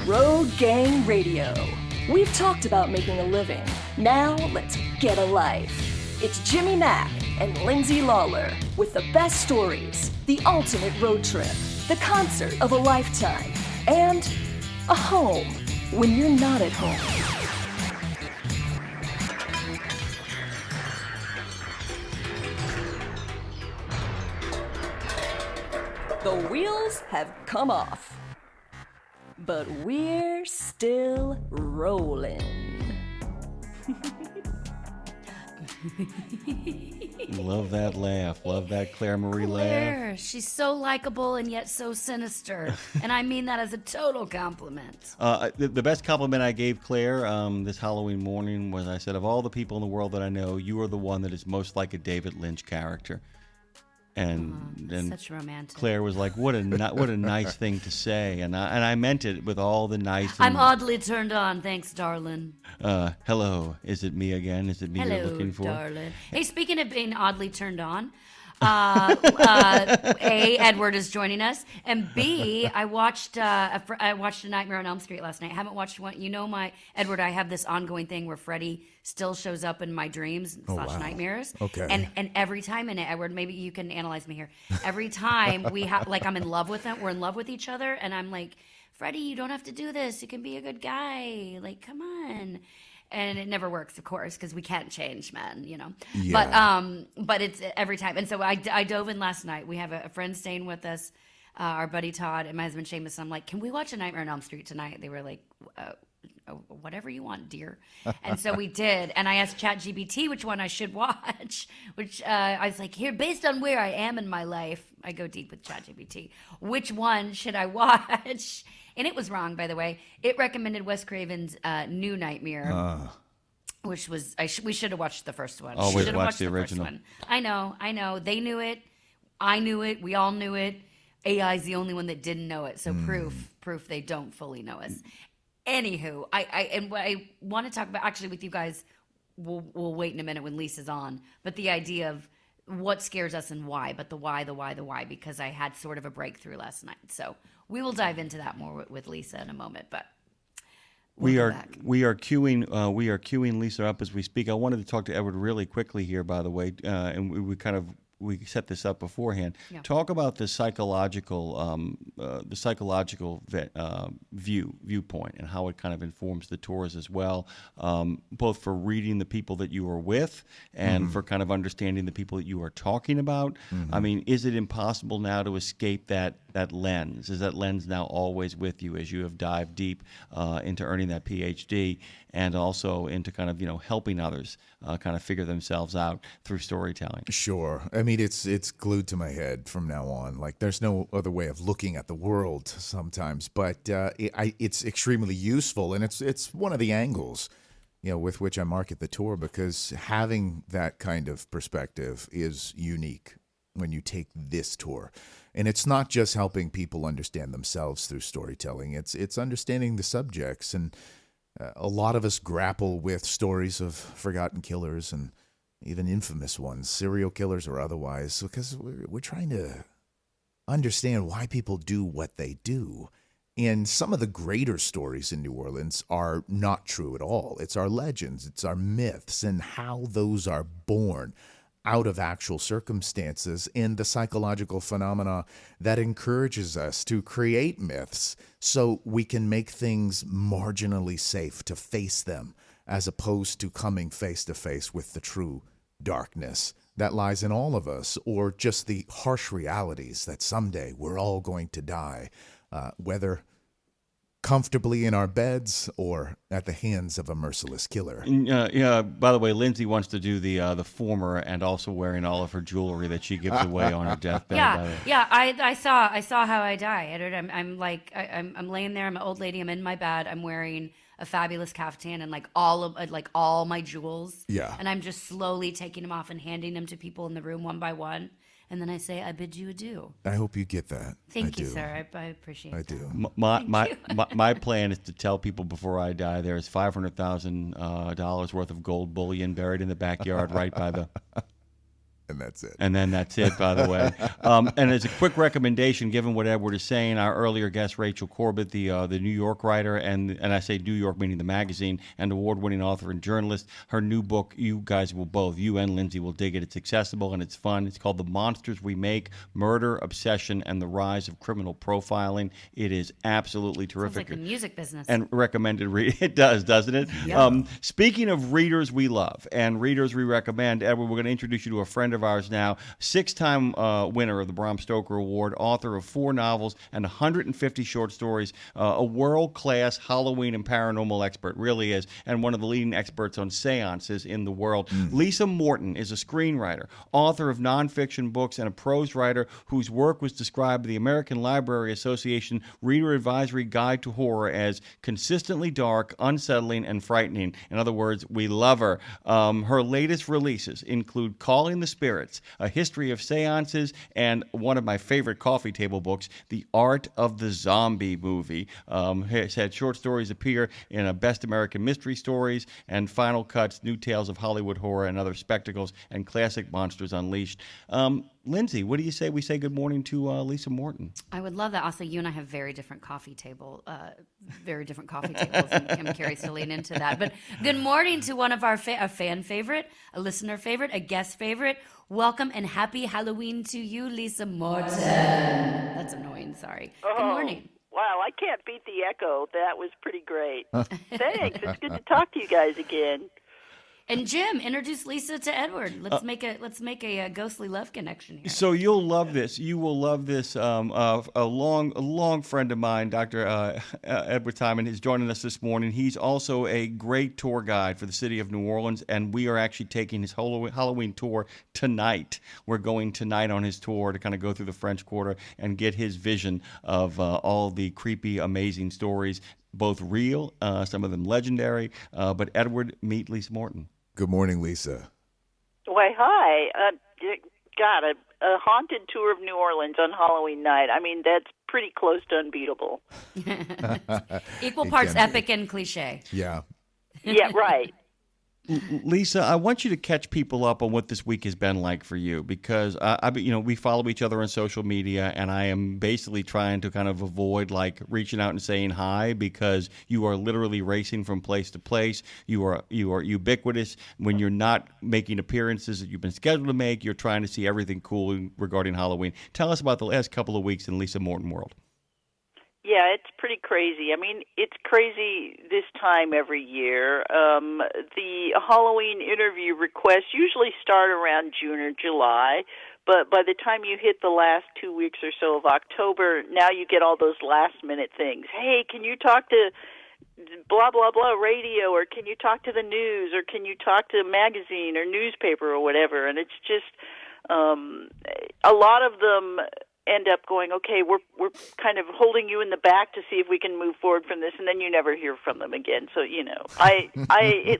Road Gang Radio. We've talked about making a living. Now let's get a life. It's Jimmy Mack and Lindsay Lawler with the best stories, the ultimate road trip, the concert of a lifetime, and a home when you're not at home. The wheels have come off, but we're still rolling. Love that laugh. Love that Claire Marie Claire, laugh. she's so likable and yet so sinister. And I mean that as a total compliment. The best compliment I gave Claire this Halloween morning was I said, of all the people in the world that I know, you are the one that is most like a David Lynch character. And then Such romantic. Claire was like, "What a nice thing to say," and I meant it with all the nice. I'm oddly turned on, thanks, darling. Hello, is it me again? Is it me you're looking for? Hello, darling. Hey, speaking of being oddly turned on, A, Edward is joining us, and B, I watched A Nightmare on Elm Street last night. I haven't watched one. You know, Edward, I have this ongoing thing where Freddy still shows up in my dreams / nightmares. Okay. And every time in it, Edward, maybe you can analyze me here. Every time we have, like, I'm in love with him, we're in love with each other, and I'm like, Freddy, you don't have to do this. You can be a good guy. Like, come on. And it never works, of course, because we can't change men, you know. Yeah. But it's every time. And so I dove in last night. We have a friend staying with us, our buddy Todd, and my husband Seamus. I'm like, can we watch A Nightmare on Elm Street tonight? They were like, whatever you want, dear. And so we did. And I asked ChatGPT which one I should watch, which I was like, here, based on where I am in my life, I go deep with ChatGPT. Which one should I watch? And it was wrong, by the way. It recommended Wes Craven's New Nightmare, which was we should have watched the first one. Always Should've watch the first original. one. I know. They knew it. I knew it. We all knew it. AI is the only one that didn't know it. So proof they don't fully know us. Anywho, what I want to talk about actually with you guys. We'll wait in a minute when Lisa's on. But the idea of what scares us and why, but the why, because I had sort of a breakthrough last night. So we will dive into that more with Lisa in a moment, but we are queuing Lisa up as we speak. I wanted to talk to Edward really quickly here, by the way, and we set this up beforehand. Yeah. Talk about the psychological viewpoint and how it kind of informs the tours as well, both for reading the people that you are with and for kind of understanding the people that you are talking about. I mean, is it impossible now to escape that lens? Is that lens now always with you as you have dived deep into earning that PhD and also into kind of helping others kind of figure themselves out through storytelling? Sure. I mean, it's glued to my head from now on. Like, there's no other way of looking at the world sometimes, but it's extremely useful, and it's one of the angles, with which I market the tour, because having that kind of perspective is unique when you take this tour. And it's not just helping people understand themselves through storytelling. It's understanding the subjects, and a lot of us grapple with stories of forgotten killers and even infamous ones, serial killers or otherwise, because we're trying to understand why people do what they do. And some of the greater stories in New Orleans are not true at all. It's our legends, it's our myths, and how those are born out of actual circumstances, and the psychological phenomena that encourages us to create myths so we can make things marginally safe to face them, as opposed to coming face to face with the true darkness that lies in all of us, or just the harsh realities that someday we're all going to die, whether comfortably in our beds or at the hands of a merciless killer. By the way, Lindsay wants to do the former, and also wearing all of her jewelry that she gives away on her deathbed. I saw how I die, Edward. I'm laying there. I'm an old lady. I'm in my bed. I'm wearing a fabulous caftan and all my jewels. Yeah. And I'm just slowly taking them off and handing them to people in the room one by one. And then I say, I bid you adieu. I hope you get that. Thank you, sir. I appreciate it. I do. My plan is to tell people before I die there's $500,000 worth of gold bullion buried in the backyard right by And that's it. And then that's it, by the way. And as a quick recommendation, given what Edward is saying, our earlier guest, Rachel Corbett, the New York writer, and I say New York meaning the magazine, and award-winning author and journalist, her new book, you guys will both, you and Lindsay will dig it. It's accessible and it's fun. It's called The Monsters We Make, Murder, Obsession, and the Rise of Criminal Profiling. It is absolutely terrific. Sounds like the music business. And recommended read. It does, doesn't it? Yeah. Speaking of readers we love and readers we recommend, Edward, we're going to introduce you to a friend of ours now, 6-time winner of the Bram Stoker Award, author of 4 novels and 150 short stories, a world-class Halloween and paranormal expert, really is, and one of the leading experts on seances in the world. Lisa Morton is a screenwriter, author of nonfiction books, and a prose writer whose work was described by the American Library Association Reader Advisory Guide to Horror as consistently dark, unsettling, and frightening. In other words, we love her. Her latest releases include Calling the Spirits, A History of Séances, and one of my favorite coffee table books, The Art of the Zombie Movie. Has had short stories appear in Best American Mystery Stories and Final Cuts, New Tales of Hollywood Horror and Other Spectacles, and Classic Monsters Unleashed. Lindsay, what do you say we say good morning to Lisa Morton? I would love that. Also, you and I have very different coffee tables. I'm curious to lean into that. But good morning to one of our a fan favorite, a listener favorite, a guest favorite. Welcome and happy Halloween to you, Lisa Morton. That's annoying. Sorry. Oh, good morning. Wow, I can't beat the echo. That was pretty great. Thanks. It's good to talk to you guys again. And Jim, introduce Lisa to Edward. Let's make a ghostly love connection here. So you'll love this. You will love this. A long friend of mine, Dr. Edward Timon, is joining us this morning. He's also a great tour guide for the city of New Orleans, and we are actually taking his Halloween tour tonight. We're going tonight on his tour to kind of go through the French Quarter and get his vision of all the creepy, amazing stories, both real, some of them legendary. But Edward, meet Lisa Morton. Good morning, Lisa. Why, hi. God, a haunted tour of New Orleans on Halloween night. I mean, that's pretty close to unbeatable. Equal It parts can be. epic and cliche. Yeah. Yeah, right. Lisa, I want you to catch people up on what this week has been like for you, because we follow each other on social media, and I am basically trying to kind of avoid like reaching out and saying hi, because you are literally racing from place to place. You are ubiquitous. When you're not making appearances that you've been scheduled to make, you're trying to see everything cool regarding Halloween. Tell us about the last couple of weeks in Lisa Morton world. Yeah, it's pretty crazy. I mean, it's crazy this time every year. The Halloween interview requests usually start around June or July, but by the time you hit the last 2 weeks or so of October, now you get all those last-minute things. Hey, can you talk to blah, blah, blah radio, or can you talk to the news, or can you talk to a magazine or newspaper or whatever? And it's just a lot of them end up going, okay, we're kind of holding you in the back to see if we can move forward from this, and then you never hear from them again. So, I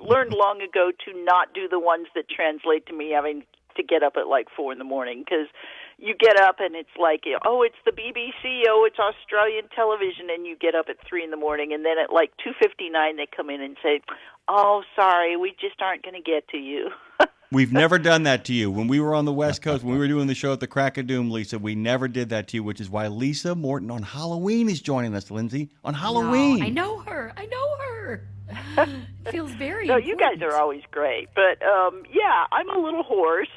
learned long ago to not do the ones that translate to me having to get up at like 4 in the morning, because you get up and it's like, oh, it's the BBC, oh, it's Australian television, and you get up at 3 in the morning, and then at like 2:59 they come in and say, oh, sorry, we just aren't going to get to you. We've never done that to you. When we were on the West Coast, when we were doing the show at the Crack of Doom, Lisa, we never did that to you, which is why Lisa Morton on Halloween is joining us, Lindsay. On Halloween. No, I know her. Feels very No, you guys are always great. But, yeah, I'm a little hoarse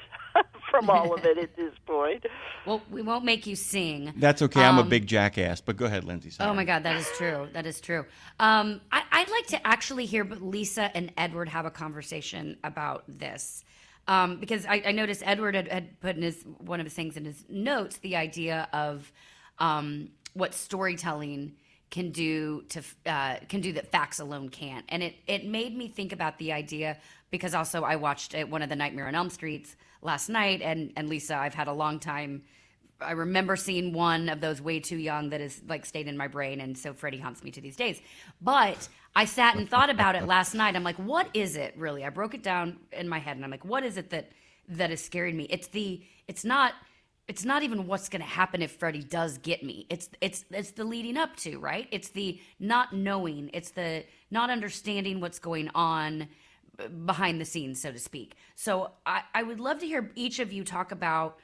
from all of it at this point. Well, we won't make you sing. That's okay. I'm a big jackass. But go ahead, Lindsay. Sorry. Oh, my God, that is true. That is true. I'd like to actually hear Lisa and Edward have a conversation about this. Because I noticed Edward had put in one of his things in his notes, the idea of what storytelling can do that facts alone can't. And it made me think about the idea, because also I watched one of the Nightmare on Elm Streets last night, and Lisa, I've had a long time. I remember seeing one of those way too young that has like stayed in my brain, and so Freddie haunts me to these days. But I sat and thought about it last night. I'm like, what is it really? I broke it down in my head, and I'm like, what is it that is scaring me? It's not even what's going to happen if Freddie does get me. It's the leading up to, right? It's the not knowing. It's the not understanding what's going on behind the scenes, so to speak. So I would love to hear each of you talk about,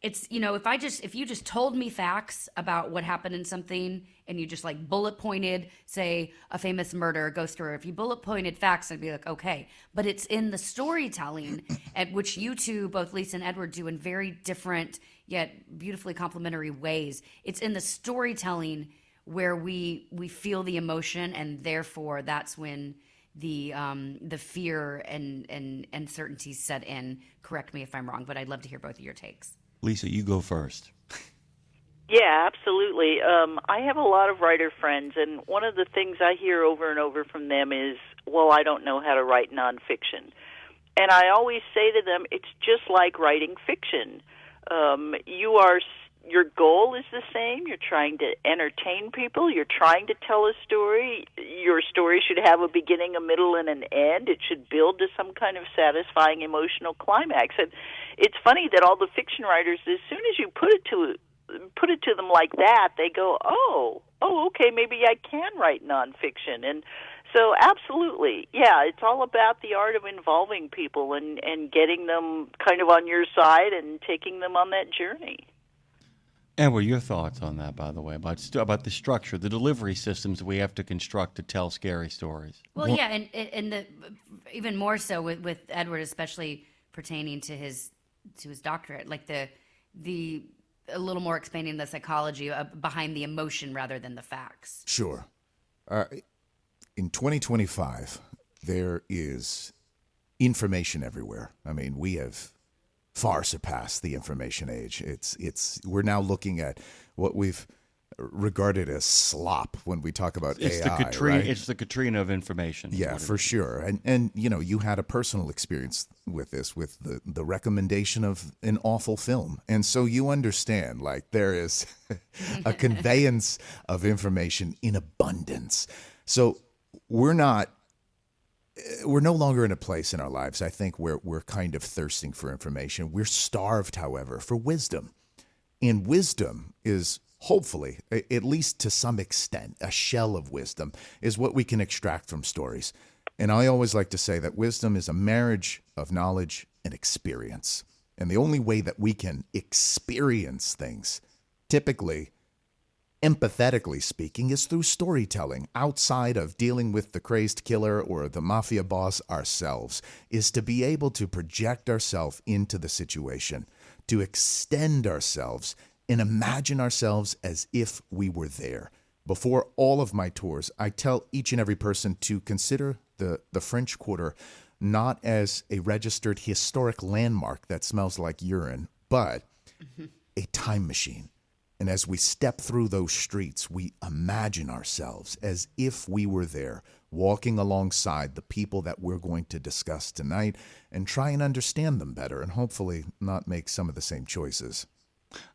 it's, if you just told me facts about what happened in something, and you just like bullet pointed, say, a famous murder, ghost story, if you bullet pointed facts, I'd be like, okay. But it's in the storytelling, at which you two, both Lisa and Edward, do in very different yet beautifully complementary ways. It's in the storytelling where we feel the emotion, and therefore that's when the fear and uncertainty set in. Correct me if I'm wrong, but I'd love to hear both of your takes. Lisa, you go first. Yeah, absolutely. I have a lot of writer friends, and one of the things I hear over and over from them is, well, I don't know how to write nonfiction. And I always say to them, it's just like writing fiction. Your goal is the same. You're trying to entertain people. You're trying to tell a story. Your story should have a beginning, a middle, and an end. It should build to some kind of satisfying emotional climax. And it's funny that all the fiction writers, as soon as you put it to them like that, they go, oh, okay, maybe I can write nonfiction. And so absolutely, yeah, it's all about the art of involving people and getting them kind of on your side and taking them on that journey. And what are your thoughts on that, by the way, about the structure, the delivery systems we have to construct to tell scary stories? Well, yeah, and even more so with Edward, especially pertaining to his doctorate, like the a little more expanding the psychology behind the emotion rather than the facts. Sure. In 2025, there is information everywhere. I mean, we have far surpassed the information age. We're now looking at what we've regarded as slop when we talk about AI. Right? It's the Katrina of information. Yeah, for sure. And you had a personal experience with this, with the recommendation of an awful film. And so you understand, like, there is a conveyance of information in abundance. So we're no longer in a place in our lives, I think, where we're kind of thirsting for information. We're starved, however, for wisdom. And wisdom is, hopefully, at least to some extent, a shell of wisdom is what we can extract from stories. And I always like to say that wisdom is a marriage of knowledge and experience. And the only way that we can experience things, typically, empathetically speaking, is through storytelling. Outside of dealing with the crazed killer or the mafia boss ourselves, is to be able to project ourselves into the situation, to extend ourselves and imagine ourselves as if we were there. Before all of my tours, I tell each and every person to consider the French Quarter not as a registered historic landmark that smells like urine, but a time machine. And as we step through those streets, we imagine ourselves as if we were there, walking alongside the people that we're going to discuss tonight, and try and understand them better, and hopefully not make some of the same choices.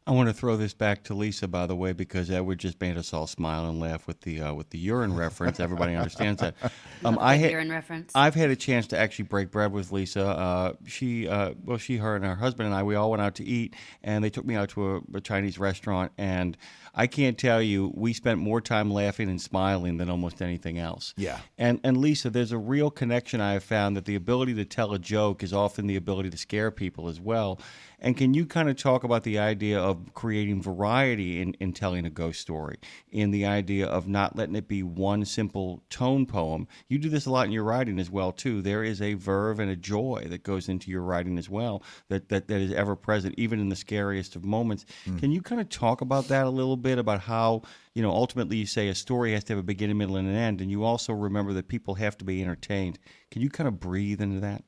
I want to throw this back to Lisa, by the way, because Edward just made us all smile and laugh with the urine reference. Everybody understands that. Urine reference. I've had a chance to actually break bread with Lisa. Her, and her husband and I, we all went out to eat, and they took me out to a Chinese restaurant, and I can't tell you, we spent more time laughing and smiling than almost anything else. Yeah. And Lisa, there's a real connection I have found that the ability to tell a joke is often the ability to scare people as well. And can you kind of talk about the idea of creating variety in telling a ghost story, in the idea of not letting it be one simple tone poem? You do this a lot in your writing as well, too. There is a verve and a joy that goes into your writing as well that is ever present, even in the scariest of moments. Can you kind of talk about that a little bit, about how, ultimately you say a story has to have a beginning, middle, and an end, and you also remember that people have to be entertained. Can you kind of breathe into that?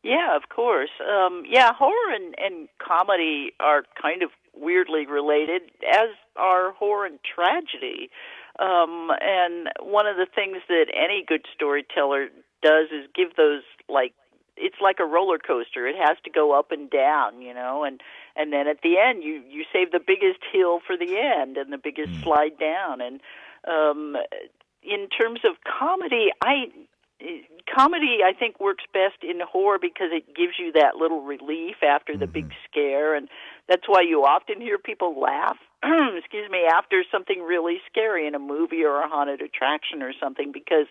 Yeah, of course. Horror and comedy are kind of weirdly related, as are horror and tragedy. And one of the things that any good storyteller does is give those, it's like a roller coaster. It has to go up and down, and then at the end you save the biggest hill for the end and the biggest slide down. And in terms of comedy, comedy, I think, works best in horror because it gives you that little relief after the big scare, and that's why you often hear people laugh, excuse me, after something really scary in a movie or a haunted attraction or something, because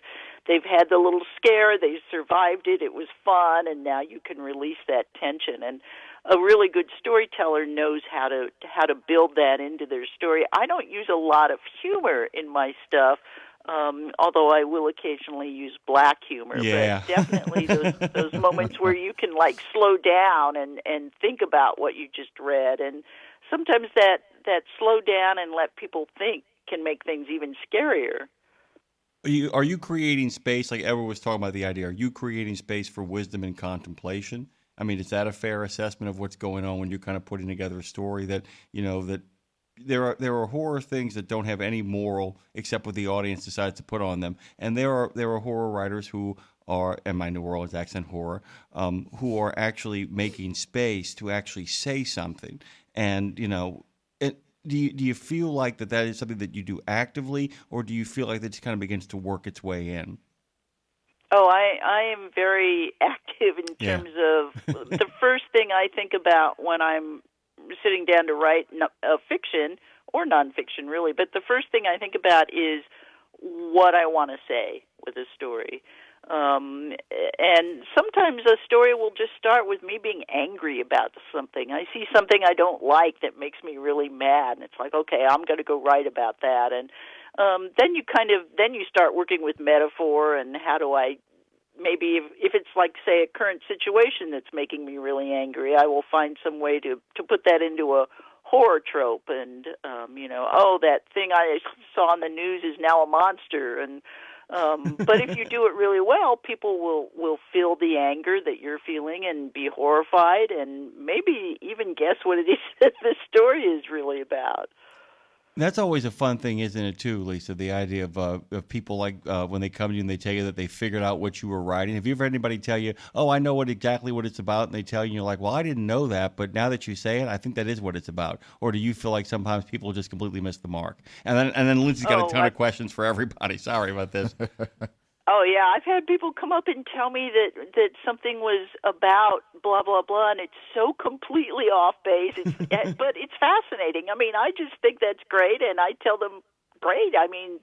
they've had the little scare, they survived it, it was fun, and now you can release that tension. And a really good storyteller knows how to build that into their story. I don't use a lot of humor in my stuff, although I will occasionally use black humor. Yeah. But definitely those moments where you can like slow down and think about what you just read. And sometimes that slow down and let people think can make things even scarier. Are you creating space, like Edward was talking about the idea, are you creating space for wisdom and contemplation? I mean, is that a fair assessment of what's going on when you're kind of putting together a story that, that there are horror things that don't have any moral except what the audience decides to put on them, and there are horror writers who are, and my New Orleans accent horror, who are actually making space to actually say something, and Do you feel like that is something that you do actively, or do you feel like that just kind of begins to work its way in? Oh, I am very active in terms of the first thing I think about when I'm sitting down to write fiction or nonfiction, really. But the first thing I think about is what I want to say with a story. And sometimes a story will just start with me being angry about something. I see something I don't like that makes me really mad, and it's like, okay, I'm going to go write about that. And then you start working with metaphor and how do I, maybe if it's like, say, a current situation that's making me really angry, I will find some way to put that into a horror trope. And that thing I saw on the news is now a monster. And but if you do it really well, people will feel the anger that you're feeling and be horrified and maybe even guess what it is that the story is really about. That's always a fun thing, isn't it, too, Lisa? The idea of people like when they come to you and they tell you that they figured out what you were writing. Have you ever had anybody tell you, "Oh, I know exactly what it's about," and they tell you, and you're like, "Well, I didn't know that, but now that you say it, I think that is what it's about." Or do you feel like sometimes people just completely miss the mark? And then Lindsay's got a ton of questions for everybody. Sorry about this. Oh, yeah, I've had people come up and tell me that something was about blah, blah, blah, and it's so completely off base. But it's fascinating. I mean, I just think that's great, and I tell them, great. I mean,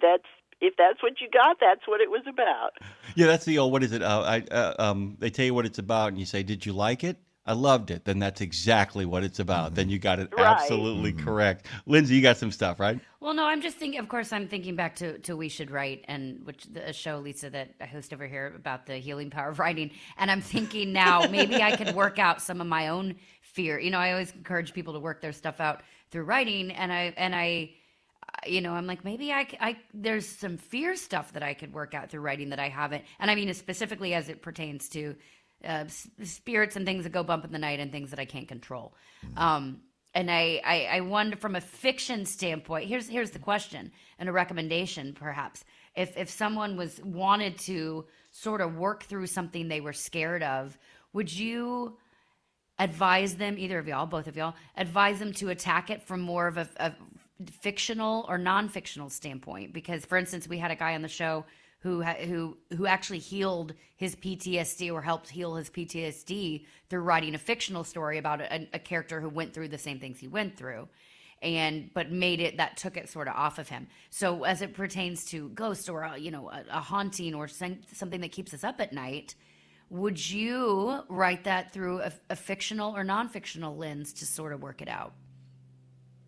if that's what you got, that's what it was about. Yeah, that's the old, what is it? They tell you what it's about, and you say, "Did you like it?" "I loved it." Then that's exactly what it's about. Then you got it absolutely correct. Lindsay, you got some stuff, right? Well, no, I'm just thinking, of course, I'm thinking back to We Should Write, and a show, Lisa, that I host over here about the healing power of writing. And I'm thinking now, maybe I could work out some of my own fear. I always encourage people to work their stuff out through writing. And I I'm like, maybe I there's some fear stuff that I could work out through writing that I haven't. And I mean, specifically as it pertains to spirits and things that go bump in the night and things that I can't control. And I wonder, from a fiction standpoint, here's the question and a recommendation, perhaps. If someone wanted to sort of work through something they were scared of, would you advise them, either of y'all, both of y'all, advise them to attack it from more of a fictional or non-fictional standpoint? Because, for instance, we had a guy on the show who actually healed his PTSD, or helped heal his PTSD through writing a fictional story about a character who went through the same things he went through, but took it sort of off of him. So as it pertains to ghosts or a haunting or something that keeps us up at night, would you write that through a fictional or non-fictional lens to sort of work it out?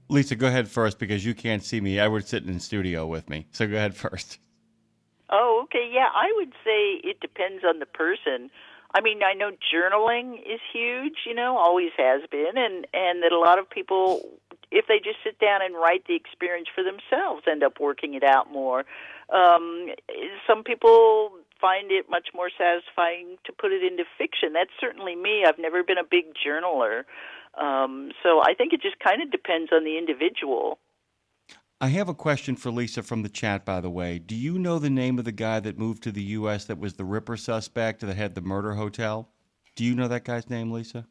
Lisa, go ahead first, because you can't see me. Edward's sitting in studio with me, so go ahead first. Oh, okay. Yeah, I would say it depends on the person. I mean, I know journaling is huge, always has been, and that a lot of people, if they just sit down and write the experience for themselves, end up working it out more. Some people find it much more satisfying to put it into fiction. That's certainly me. I've never been a big journaler. So I think it just kind of depends on the individual. I have a question for Lisa from the chat, by the way. Do you know the name of the guy that moved to the U.S. that was the Ripper suspect that had the murder hotel? Do you know that guy's name, Lisa?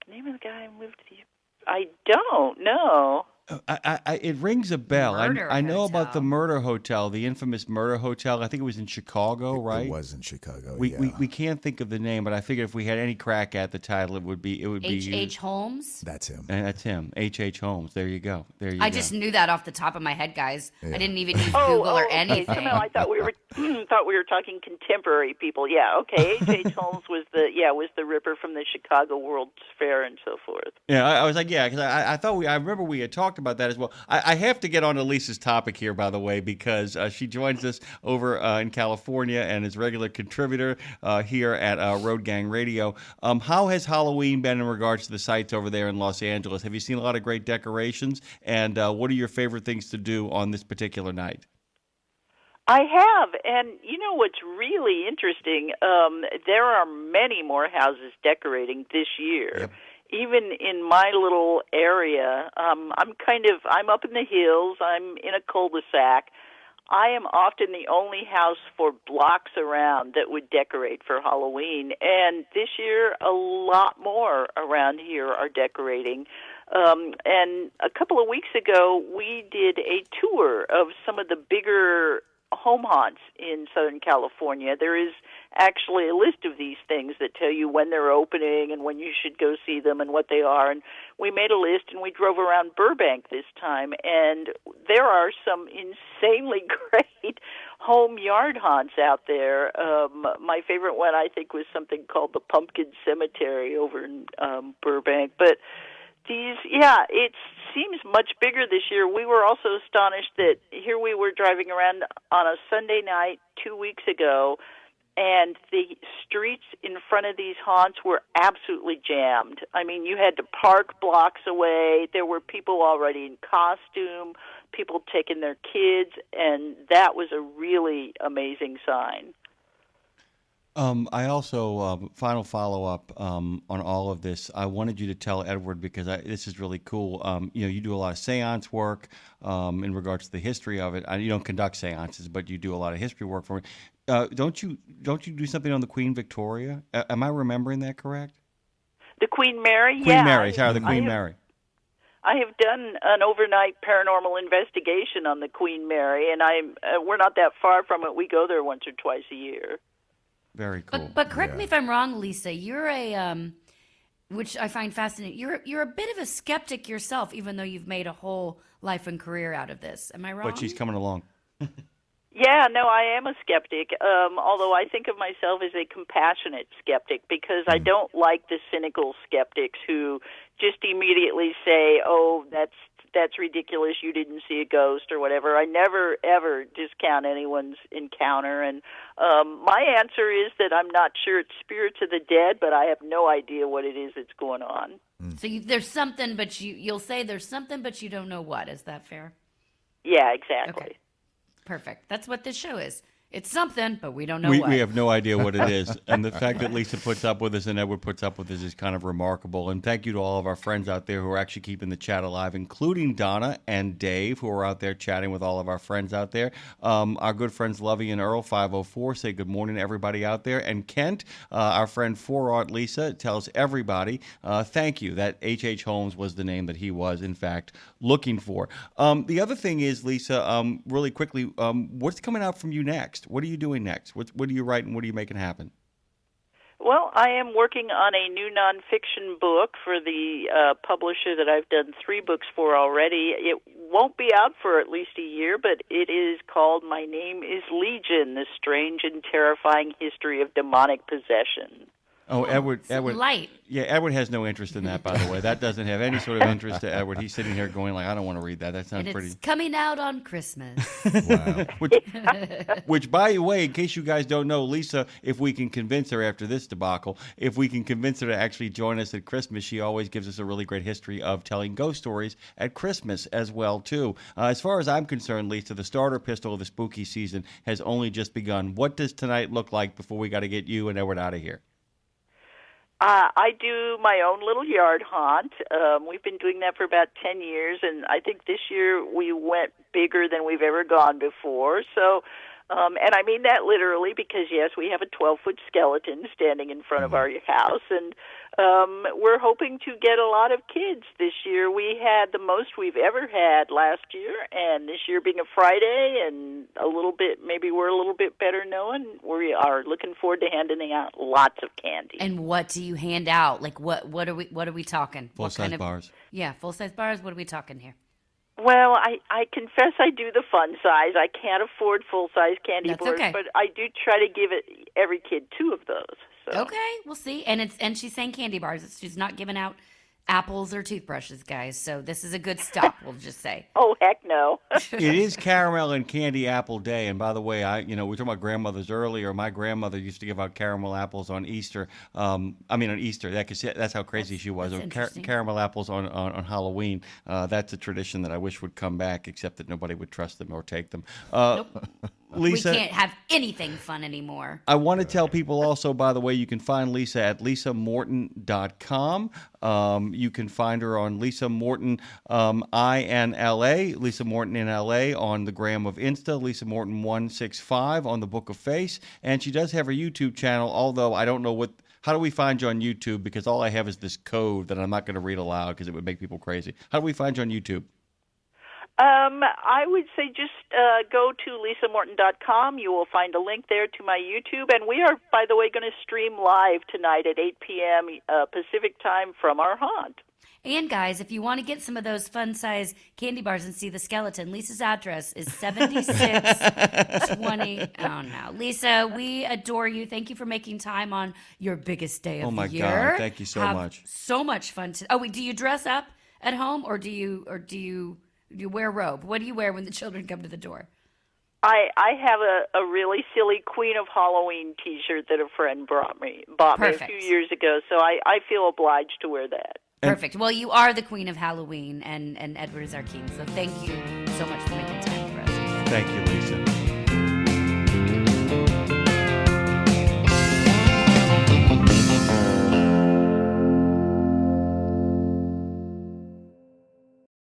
Name of the guy who moved to the U.S.? I don't know. It rings a bell. Murder I know about the Hotel. murder hotel, the infamous murder hotel. I think it was in Chicago, right? It was in Chicago. We can't think of the name, but I figured if we had any crack at the title, it would be H.H. Holmes. That's him. And that's him, H.H. Holmes. There you go. I just knew that off the top of my head, guys. I didn't even use Oh, Google or okay. anything. Somehow I thought we were thought we were talking contemporary people. Yeah, okay. H.H. Holmes was the Ripper from the Chicago World's Fair and so forth. Yeah, I was like, yeah, because I thought I remember we had talked about that as well. I have to get on to Lisa's topic here, by the way, because she joins us over in California and is a regular contributor here at Road Gang Radio. How has Halloween been in regards to the sites over there in Los Angeles? Have you seen a lot of great decorations? And what are your favorite things to do on this particular night? I have, and you know what's really interesting? There are many more houses decorating this year. Yep. Even in my little area, I'm up in the hills. I'm in a cul-de-sac. I am often the only house for blocks around that would decorate for Halloween, and this year a lot more around here are decorating. And a couple of weeks ago, we did a tour of some of the bigger home haunts in Southern California. There is actually a list of these things that tell you when they're opening and when you should go see them and what they are. And we made a list and we drove around Burbank this time, and there are some insanely great home yard haunts out there. My favorite one, I think, was something called the Pumpkin Cemetery over in Burbank. But it seems much bigger this year. We were also astonished that here we were driving around on a Sunday night 2 weeks ago, and the streets in front of these haunts were absolutely jammed. I mean, you had to park blocks away. There were people already in costume, people taking their kids, and that was a really amazing sign. I also, final follow-up on all of this, I wanted you to tell Edward, because this is really cool. You do a lot of seance work in regards to the history of it. You don't conduct seances, but you do a lot of history work for it. Don't you do something on the Queen Victoria? Am I remembering that correct? The Queen Mary? Queen Mary, sorry, the Queen Mary. I have done an overnight paranormal investigation on the Queen Mary, and we're not that far from it. We go there once or twice a year. Very cool. But correct me if I'm wrong, Lisa. You're which I find fascinating. You're a bit of a skeptic yourself, even though you've made a whole life and career out of this. Am I wrong? But she's coming along. Yeah, no, I am a skeptic, although I think of myself as a compassionate skeptic, because I don't like the cynical skeptics who just immediately say, oh, that's ridiculous, you didn't see a ghost or whatever. I never, ever discount anyone's encounter. And my answer is that I'm not sure it's spirits of the dead, but I have no idea what it is that's going on. So there's something, but you'll say there's something, but you don't know what. Is that fair? Yeah, exactly. Okay. Perfect. That's what this show is. It's something, but we don't know what. We have no idea what it is. And the fact that Lisa puts up with us and Edward puts up with us is kind of remarkable. And thank you to all of our friends out there who are actually keeping the chat alive, including Donna and Dave, who are out there chatting with all of our friends out there. Our good friends Lovey and Earl, 504, say good morning to everybody out there. And Kent, our friend 4-Art Lisa, tells everybody thank you. That H.H. Holmes was the name that he was, in fact, looking for. The other thing is, Lisa, really quickly, what's coming out from you next? What are you doing next? What are you writing? What are you making happen? Well, I am working on a new nonfiction book for the publisher that I've done 3 books for already. It won't be out for at least a year, but it is called My Name is Legion, The Strange and Terrifying History of Demonic Possession. Oh, Edward. Light. Yeah, Edward has no interest in that, by the way. That doesn't have any sort of interest to Edward. He's sitting here going like, I don't want to read that. That sounds pretty. It's coming out on Christmas. Wow. Which, by the way, in case you guys don't know, Lisa, if we can convince her after this debacle, if we can convince her to actually join us at Christmas, she always gives us a really great history of telling ghost stories at Christmas as well, too. As far as I'm concerned, Lisa, the starter pistol of the spooky season has only just begun. What does tonight look like before we got to get you and Edward out of here? I do my own little yard haunt. We've been doing that for about 10 years, and I think this year we went bigger than we've ever gone before. So And I mean that literally because, yes, we have a 12-foot skeleton standing in front of our house, and we're hoping to get a lot of kids this year. We had the most we've ever had last year, and this year being a Friday and maybe we're a little bit better known, we are looking forward to handing out lots of candy. And what do you hand out? Like what are we talking? Full-size bars. Yeah, full-size bars. What are we talking here? Well, I confess I do the fun size. I can't afford full-size candy That's bars, okay. but I do try to give every kid 2 of those. So. Okay, we'll see. And she's saying candy bars. She's not giving out apples or toothbrushes, guys. So this is a good stop, we'll just say. Oh, heck no. It is caramel and candy apple day. And by the way, we were talking about grandmothers earlier. My grandmother used to give out caramel apples on Easter. On Easter. That's how crazy she was. That's interesting. Caramel apples on Halloween. That's a tradition that I wish would come back, except that nobody would trust them or take them. Nope. Lisa, we can't have anything fun anymore. I want to tell people also, by the way, you can find Lisa at lisamorton.com. You can find her on Lisa Morton INLA, Lisa Morton in LA on the gram of Insta, Lisa Morton 165 on the Book of Face. And she does have her YouTube channel, although I don't know how do we find you on YouTube? Because all I have is this code that I'm not going to read aloud because it would make people crazy. How do we find you on YouTube? I would say just go to lisamorton.com. You will find a link there to my YouTube. And we are, by the way, going to stream live tonight at 8 p.m. Pacific time from our haunt. And guys, if you want to get some of those fun-size candy bars and see the skeleton, Lisa's address is 7620. Oh, no. Lisa, we adore you. Thank you for making time on your biggest day of the year. Oh, my God. Thank you so much. So much fun. Do you dress up at home or do you wear a robe? What do you wear when the children come to the door? I have a really silly Queen of Halloween T-shirt that a friend bought me Perfect. a few years ago, so I feel obliged to wear that. Perfect. Well, you are the Queen of Halloween, and Edward is our king. So thank you so much for making time for us. Thank you, Lisa.